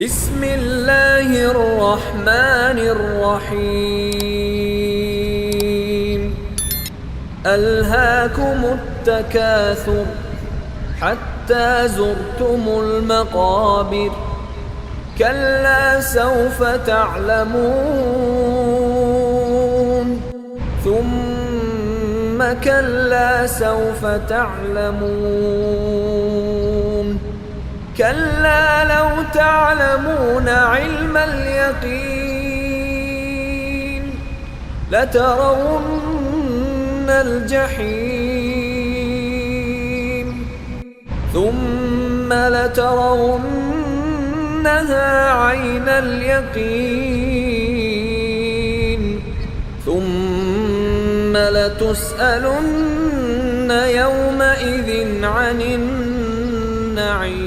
بسم الله الرحمن الرحيم ألهاكم التكاثر حتى زرتم المقابر كلا سوف تعلمون ثم كلا سوف تعلمون كلا لو تعلمون علم اليقين لترون الجحيم ثم لترونها عين اليقين ثم لتسألن يومئذ عن النعيم.